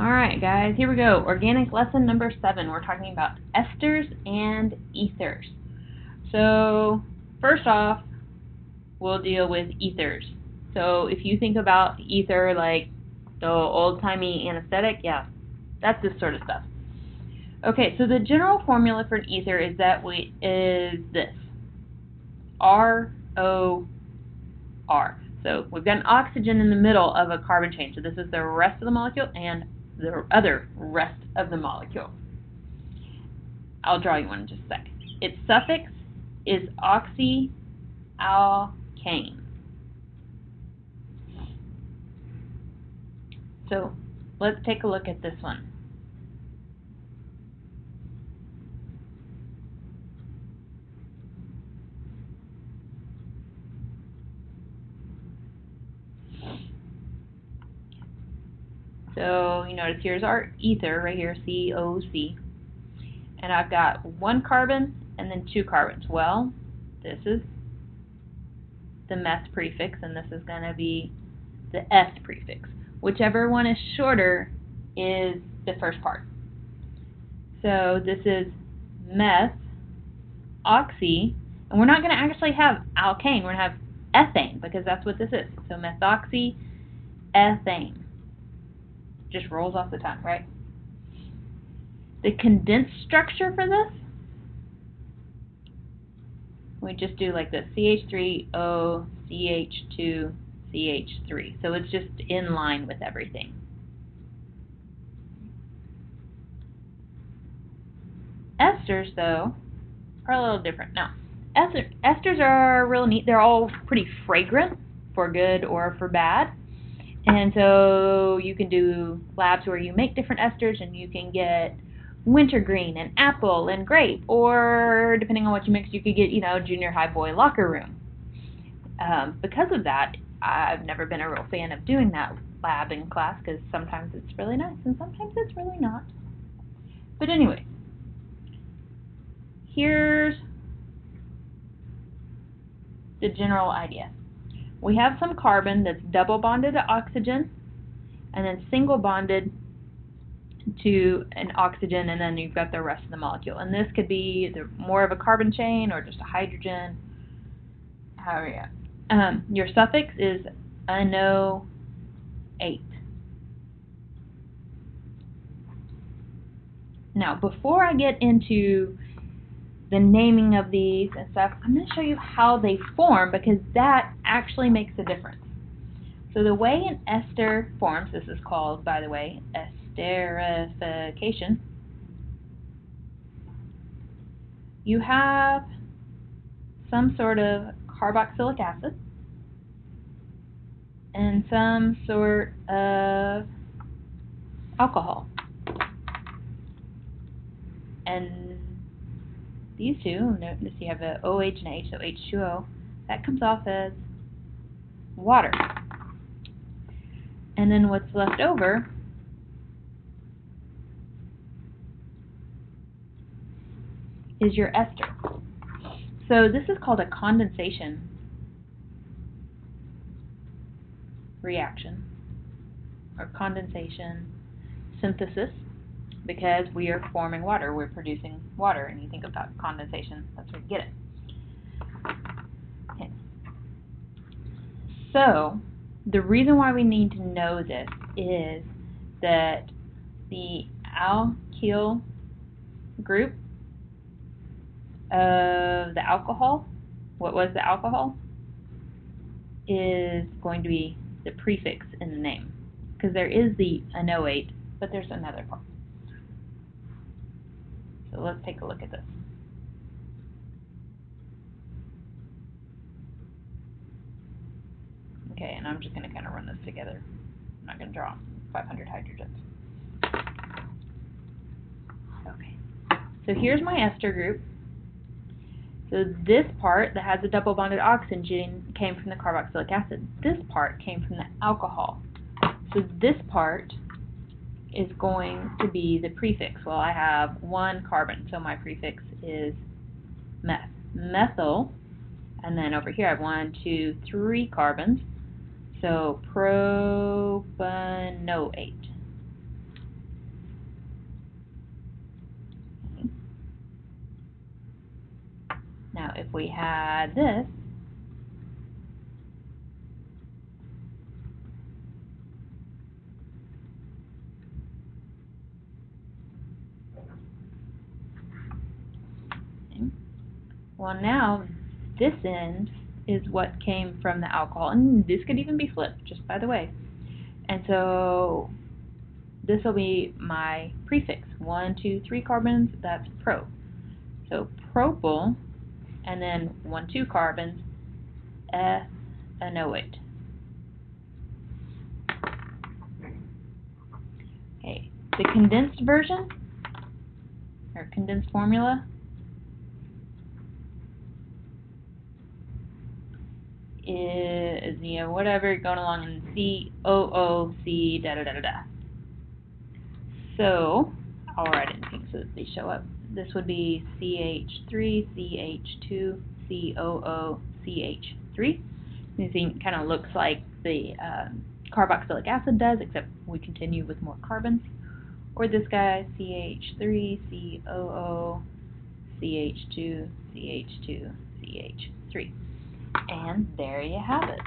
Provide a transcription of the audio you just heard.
Alright guys, here we go. Organic lesson number 7. We're talking about esters and ethers. So, first off, we'll deal with ethers. So, if you think about ether like the old-timey anesthetic, yeah, that's this sort of stuff. Okay, so the general formula for an ether is this. R-O-R. So, we've got an oxygen in the middle of a carbon chain. So, this is the rest of the molecule and the other rest of the molecule. I'll draw you one in just a sec. Its suffix is oxyalkane. So let's take a look at this one. So you notice here's our ether right here, COC. And I've got one carbon and then two carbons. Well, this is the meth prefix and this is going to be the S prefix. Whichever one is shorter is the first part. So this is meth, oxy, and we're not going to actually have alkane, we're going to have ethane because that's what this is. So methoxy, ethane. Just rolls off the tongue, right? The condensed structure for this, we just do like this, CH3O, CH2, CH3. So it's just in line with everything. Esters, though, are a little different. Now, esters are real neat. They're all pretty fragrant, for good or for bad. And so you can do labs where you make different esters and you can get wintergreen and apple and grape, or depending on what you mix, you could get, junior high boy locker room. Because of that, I've never been a real fan of doing that lab in class because sometimes it's really nice and sometimes it's really not. But anyway, here's the general idea. We have some carbon that's double bonded to oxygen and then single bonded to an oxygen, and then you've got the rest of the molecule. And this could be either more of a carbon chain or just a hydrogen. Your suffix is ano8. Now, before I get into the naming of these and stuff, I'm going to show you how they form because that actually makes a difference. So the way an ester forms, this is called, by the way, esterification. You have some sort of carboxylic acid and some sort of alcohol. And these two, notice you have a OH and H, so H2O, that comes off as water. And then what's left over is your ester. So this is called a condensation reaction or condensation synthesis because we are forming water. We're producing water, and you think about condensation, that's where you get it. Okay. So the reason why we need to know this is that the alkyl group of the alcohol, what was the alcohol, is going to be the prefix in the name. Because there is the anoate, but there's another part. So let's take a look at this. Okay, and I'm just going to kind of run this together. I'm not going to draw 500 hydrogens. Okay, so here's my ester group. So this part that has a double bonded oxygen came from the carboxylic acid. This part came from the alcohol. So this part is going to be the prefix. Well, I have one carbon, so my prefix is meth. Methyl, and then over here I have 1, 2, 3 carbons. So propanoate. Now if we had this, well, now this end is what came from the alcohol, and this could even be flipped, just by the way. And so this will be my prefix. 1, 2, 3 carbons, that's pro. So propyl, and then 1, 2 carbons, ethanoate. Okay, the condensed version, or condensed formula, is, whatever, going along in COOC, da-da-da-da-da. So, I'll write it in pink so that they show up. This would be CH3, CH2, COO, CH3. You see, it kind of looks like the carboxylic acid does, except we continue with more carbons. Or this guy, CH3, COO, CH2, CH2, CH3. And there you have it.